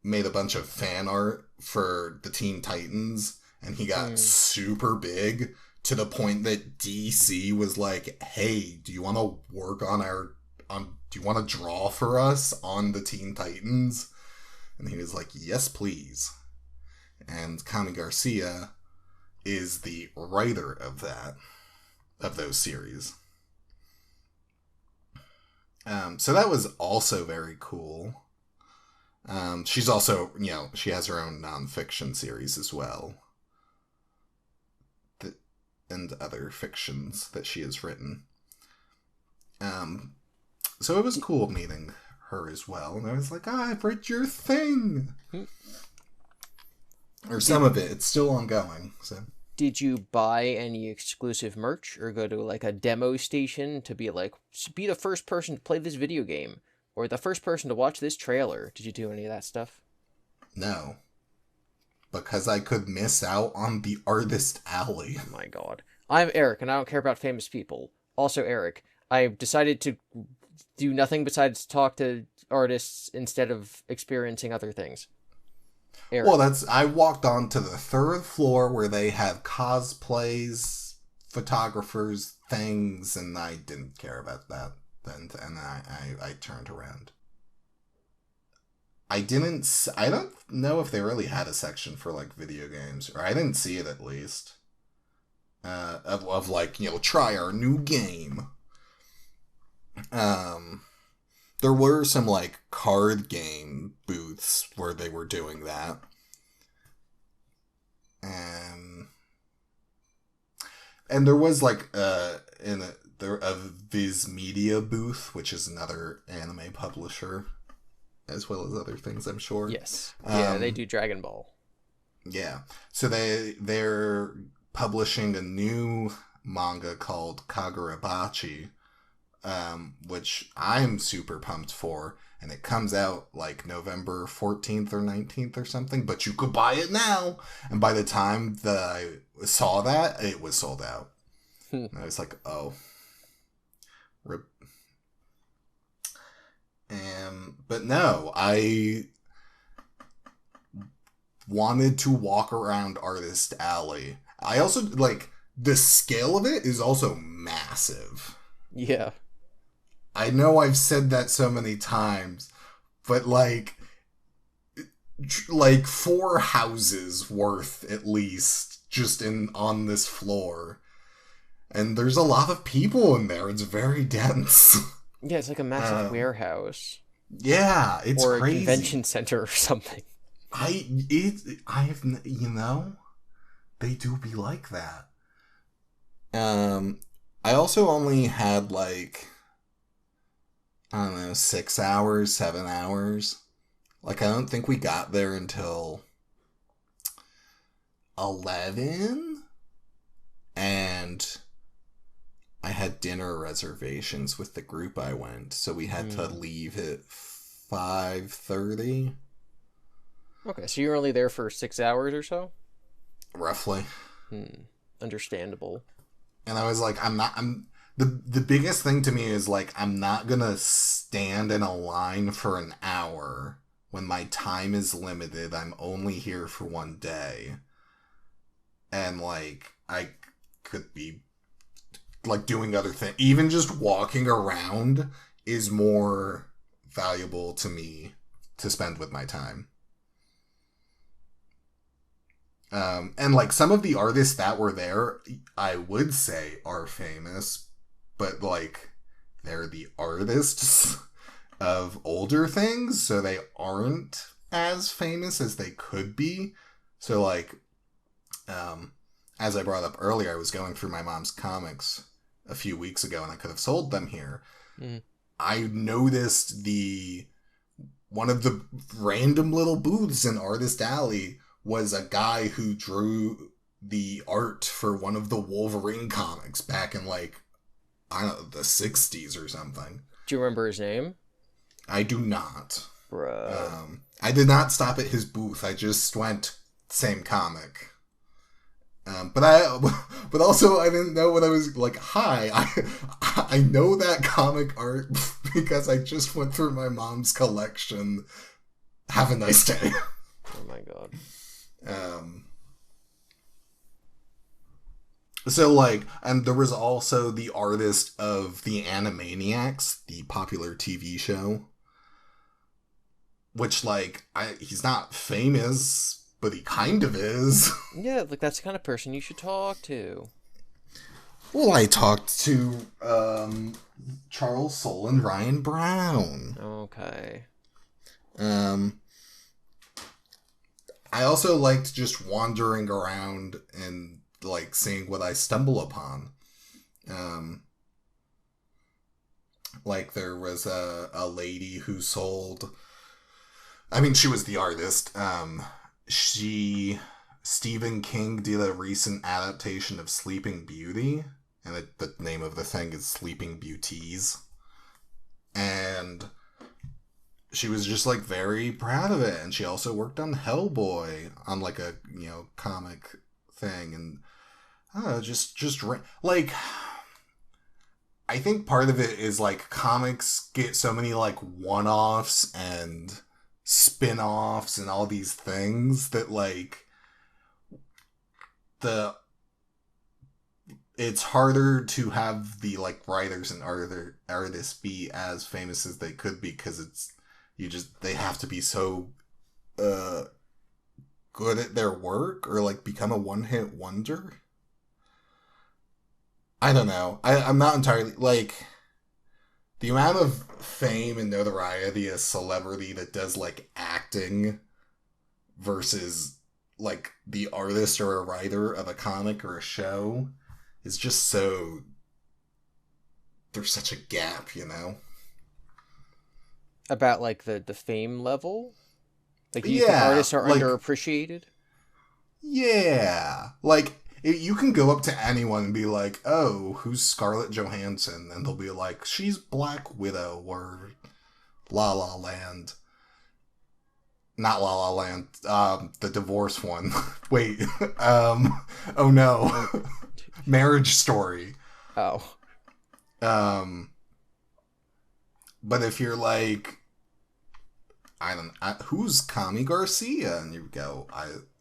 made a bunch of fan art for the Teen Titans, and he got super big to the point that DC was like, "Hey, do you want to work do you want to draw for us on the Teen Titans?" And he was like, "Yes, please." And Kami Garcia is the writer of those series. So that was also very cool. She's also, she has her own nonfiction series as well. And other fictions that she has written. So it was cool meeting her as well. And I was like, I've read your thing. Or some of it. It's still ongoing. So. Did you buy any exclusive merch or go to like a demo station to be like, be the first person to play this video game or the first person to watch this trailer? Did you do any of that stuff? No. Because I could miss out on the artist alley. Oh my god. I'm Eric and I don't care about famous people. Also, Eric, I decided to do nothing besides talk to artists instead of experiencing other things. Eric. Well, I walked on to the 3rd floor where they had cosplays, photographers, things, and I didn't care about that. then, and I turned around. I don't know if they really had a section for, like, video games, or I didn't see it, at least. Of like, try our new game. There were some, like, card game booths where they were doing that. And there was, like, Viz Media booth, which is another anime publisher, as well as other things, I'm sure. Yes. Yeah, they do Dragon Ball. Yeah. So they're publishing a new manga called Kagurabachi, which I'm super pumped for, and it comes out like November 14th or 19th or something, but you could buy it now. And by the time that I saw that, it was sold out. And I was like, oh. Rip. But no, I wanted to walk around Artist Alley. I also, like, the scale of it is also massive. Yeah. I know I've said that so many times, but, like 4 houses worth, at least, just on this floor. And there's a lot of people in there. It's very dense. Yeah, it's like a massive warehouse. Yeah, it's or crazy. Or a convention center or something. They do be like that. I also only had, like, I don't know, 6 hours, 7 hours. Like, I don't think we got there until 11, and I had dinner reservations with the group I went, so we had to leave at 5:30. Okay, so you're only there for 6 hours or so? Roughly. Understandable. And I was like, the biggest thing to me is, like, I'm not gonna stand in a line for an hour when my time is limited. I'm only here for one day. And, like, I could be, like, doing other things. Even just walking around is more valuable to me to spend with my time. And, like, some of the artists that were there, I would say are famous, but, like, they're the artists of older things, so they aren't as famous as they could be. So, like, as I brought up earlier, I was going through my mom's comics a few weeks ago, and I could have sold them here. I noticed one of the random little booths in Artist Alley was a guy who drew the art for one of the Wolverine comics back in, like, I don't know, the 60s or something. Do you remember his name? I do not. Bruh. I did not stop at his booth. I just went, same comic. But also I didn't know what I was, like, hi, I know that comic art because I just went through my mom's collection. Have a nice day. Oh my god. So, like, and there was also the artist of the Animaniacs, the popular TV show, which, like, he's not famous, but he kind of is. Yeah, like, that's the kind of person you should talk to. Well, I talked to Charles Soule and Ryan Brown. Okay. I also liked just wandering around and, like, seeing what I stumble upon. Like, there was a lady who sold, I mean, she was the artist. Stephen King did a recent adaptation of Sleeping Beauty, and the name of the thing is Sleeping Beauties. And she was just, like, very proud of it, and she also worked on Hellboy on, like, a, comic thing, and I don't know, like, I think part of it is, like, comics get so many, like, one-offs and spin-offs and all these things that, like, it's harder to have the like writers and artists be as famous as they could be, because they have to be so good at their work or like become a one-hit wonder. I don't know. I'm not entirely like the amount of fame and notoriety a celebrity that does like acting versus like the artist or a writer of a comic or a show is just so, there's such a gap, you know? About like the fame level? Like, do you think artists are like, underappreciated? Yeah. Like, you can go up to anyone and be like, oh, who's Scarlett Johansson? And they'll be like, she's Black Widow or La La Land. Not La La Land, the divorce one. Wait, oh no. Marriage Story. Oh. But if you're like, who's Kami Garcia? And you go,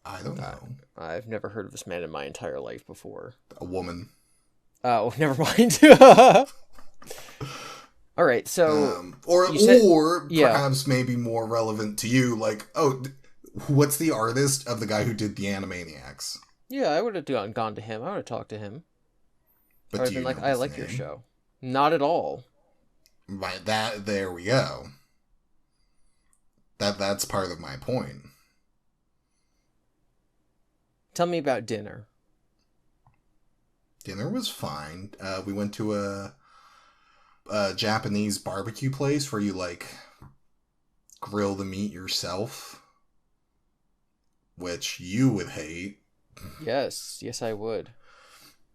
I don't know. I've never heard of this man in my entire life before. A woman. Oh, never mind. All right, so or perhaps maybe more relevant to you, like, oh, what's the artist of the guy who did the Animaniacs? Yeah, I would have gone to him. I would have talked to him. But I've been like, I like your show. Not at all. By that, there we go. That's part of my point. Tell me about dinner. Dinner was fine. We went to a Japanese barbecue place where you like grill the meat yourself, which you would hate. Yes, I would.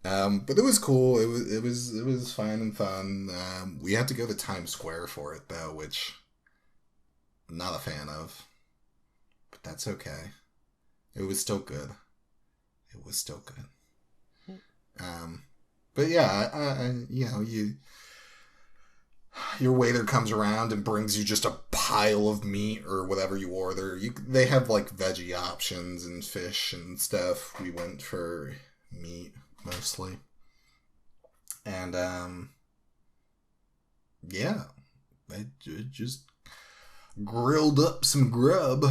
But it was cool. It was fine and fun. We had to go to Times Square for it though, which I'm not a fan of. But that's okay. It was still good. But yeah, your waiter comes around and brings you just a pile of meat or whatever you order. They have like veggie options and fish and stuff. We went for meat mostly. And yeah, I just grilled up some grub.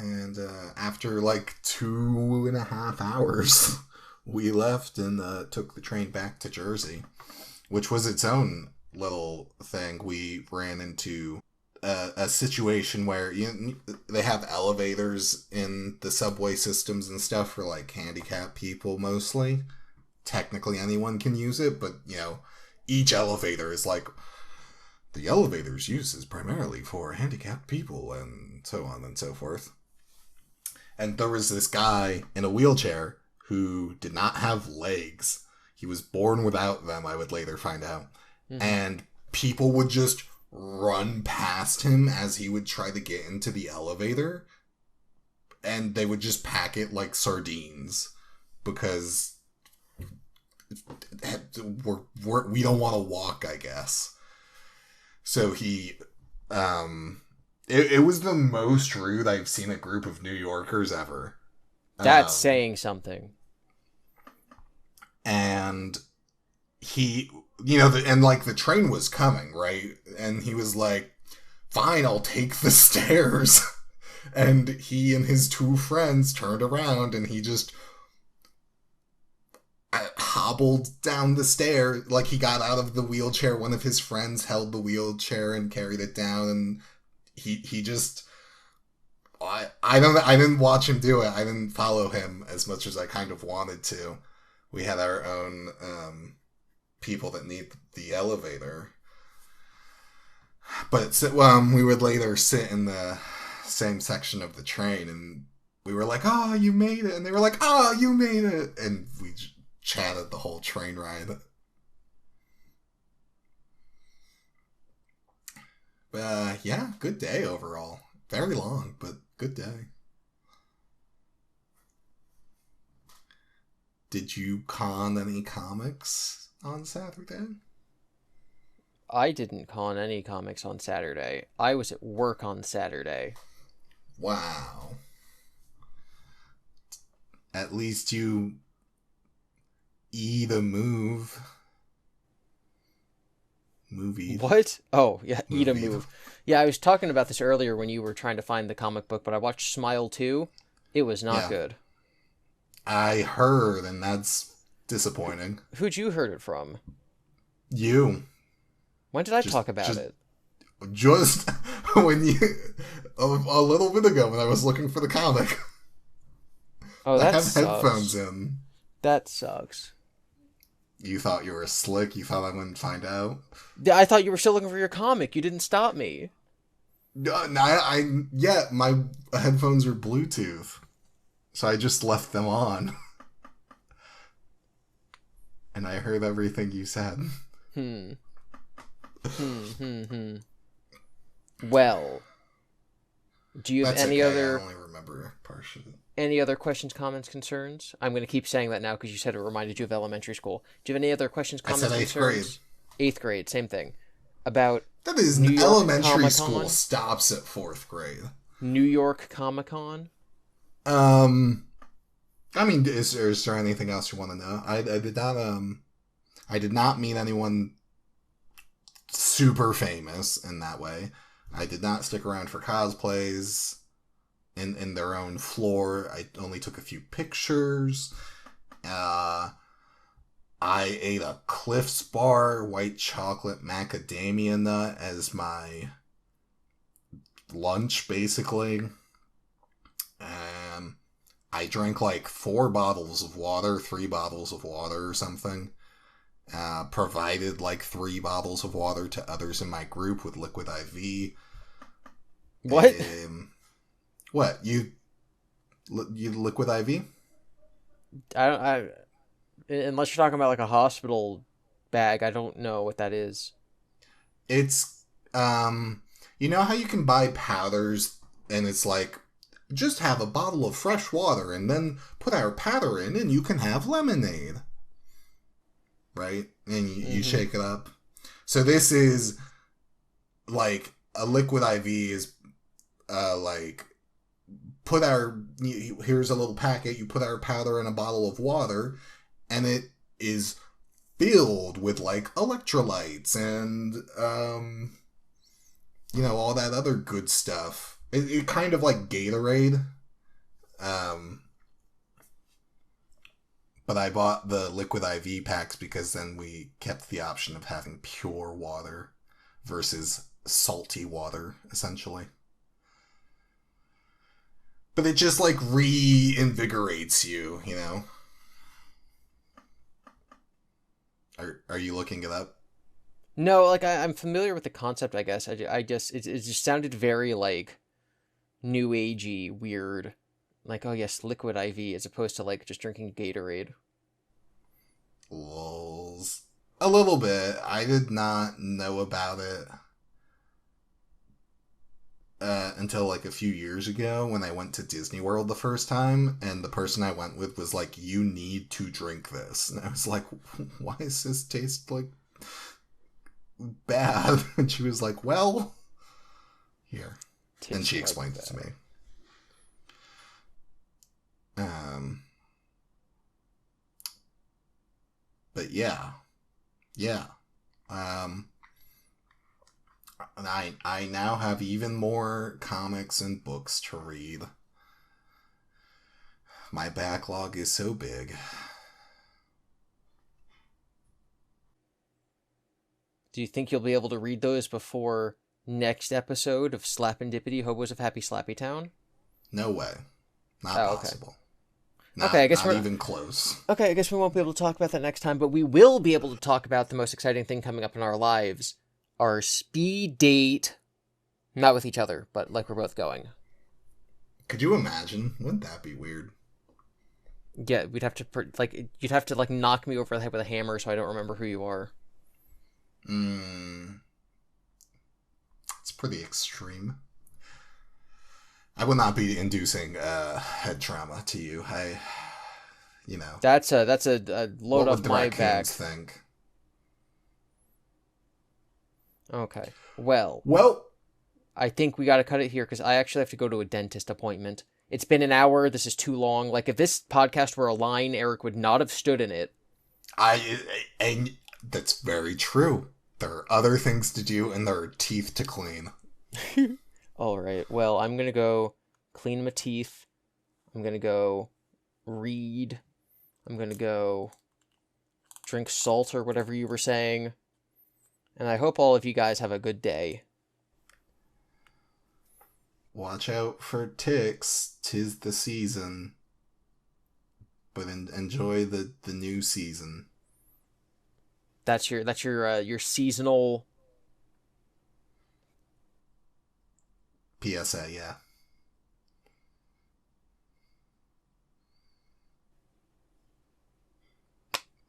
And after like 2.5 hours, we left and took the train back to Jersey, which was its own little thing. We ran into a situation where they have elevators in the subway systems and stuff for like handicapped people mostly. Technically anyone can use it, but each elevator is like, the elevator's use is primarily for handicapped people and so on and so forth. And there was this guy in a wheelchair who did not have legs. He was born without them, I would later find out. Mm-hmm. And people would just run past him as he would try to get into the elevator. And they would just pack it like sardines. Because we don't want to walk, I guess. So he... It was the most rude I've seen a group of New Yorkers ever. That's saying something. And he, and like the train was coming, right? And he was like, fine, I'll take the stairs. And he and his two friends turned around and he just hobbled down the stairs. Like he got out of the wheelchair. One of his friends held the wheelchair and carried it down, and he just, I didn't watch him do it. I didn't follow him as much as I kind of wanted to. We had our own people that need the elevator. But we would later sit in the same section of the train, and we were like, oh, you made it. And they were like, oh, you made it. And we chatted the whole train ride. Yeah, good day overall. Very long, but good day. Did you con any comics on Saturday? I didn't con any comics on Saturday. I was at work on Saturday. Wow. At least you Eat a move. Movie. What? Oh, yeah, eat a Movie. move. Yeah, I was talking about this earlier when you were trying to find the comic book, but I watched Smile 2. It was not Yeah. good. I heard, and that's disappointing. Who'd you heard it from? You. When did I talk about just, it? Just when you... A little bit ago when I was looking for the comic. Oh, that I have sucks. headphones in. That sucks. You thought you were slick? You thought I wouldn't find out? I thought you were still looking for your comic. You didn't stop me. Yeah, my headphones are Bluetooth. So I just left them on. And I heard everything you said. Well, do you have any other... I only remember partially. Any other questions, comments, concerns? I'm going to keep saying that now because you said it reminded you of elementary school. Do you have any other questions, comments, I said concerns? 8th grade, same thing. About that is New York elementary Comic-Con? School stops at 4th grade. New York Comic-Con? I mean, is there anything else you want to know? I did not meet anyone super famous in that way. I did not stick around for cosplays in their own floor. I only took a few pictures. I ate a Cliff's Bar white chocolate macadamia nut as my lunch, basically. I drank like 3 bottles of water or something. Provided like 3 bottles of water to others in my group with liquid IV. What? What? You liquid IV? Unless you're talking about like a hospital bag, I don't know what that is. It's you know how you can buy powders and it's like, just have a bottle of fresh water and then put our powder in and you can have lemonade. Right? And you shake it up. So this is like a liquid IV is like here's a little packet, you put our powder in a bottle of water and it is filled with like electrolytes and all that other good stuff. It kind of like Gatorade. But I bought the liquid IV packs because then we kept the option of having pure water versus salty water, essentially. But it just like reinvigorates you, you know? Are you looking it up? No, like I'm familiar with the concept, I guess. I just it just sounded very like new agey, weird. Like, oh yes, liquid IV as opposed to like just drinking Gatorade. Lols. A little bit. I did not know about it until like a few years ago when I went to Disney World the first time, and the person I went with was like, "You need to drink this," and I was like, "Why does this taste like bad?" And she was like, "Well, here," and she explained it to me. But yeah. And I now have even more comics and books to read. My backlog is so big. Do you think you'll be able to read those before next episode of Slapendipity, Hobos of Happy Slappy Town? No way. Not possible. Okay, I guess not we're even close. Okay, I guess we won't be able to talk about that next time, but we will be able to talk about the most exciting thing coming up in our lives. Our speed date. Not with each other, but like we're both going. Could you imagine? Wouldn't that be weird? Yeah, you'd have to knock me over the head with a hammer so I don't remember who you are. It's pretty extreme. I would not be inducing head trauma to you. That's a load off my back. Think? Okay. Well, I think we got to cut it here because I actually have to go to a dentist appointment. It's been an hour. This is too long. Like, if this podcast were a line, Eric would not have stood in it. And that's very true. There are other things to do, and there are teeth to clean. All right. Well, I'm gonna go clean my teeth. I'm gonna go read. I'm gonna go drink salt or whatever you were saying. And I hope all of you guys have a good day. Watch out for ticks. 'Tis the season. But enjoy the new season. That's your seasonal PSA, yeah.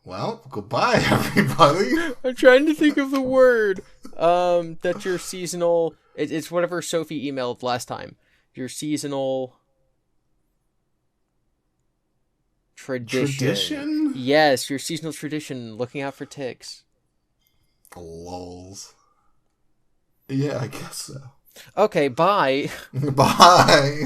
Well, goodbye, everybody. I'm trying to think of the word. That's your seasonal. It's whatever Sophie emailed last time. Your seasonal tradition. Yes, your seasonal tradition. Looking out for ticks. Lols. Yeah, I guess so. Okay, bye. Bye.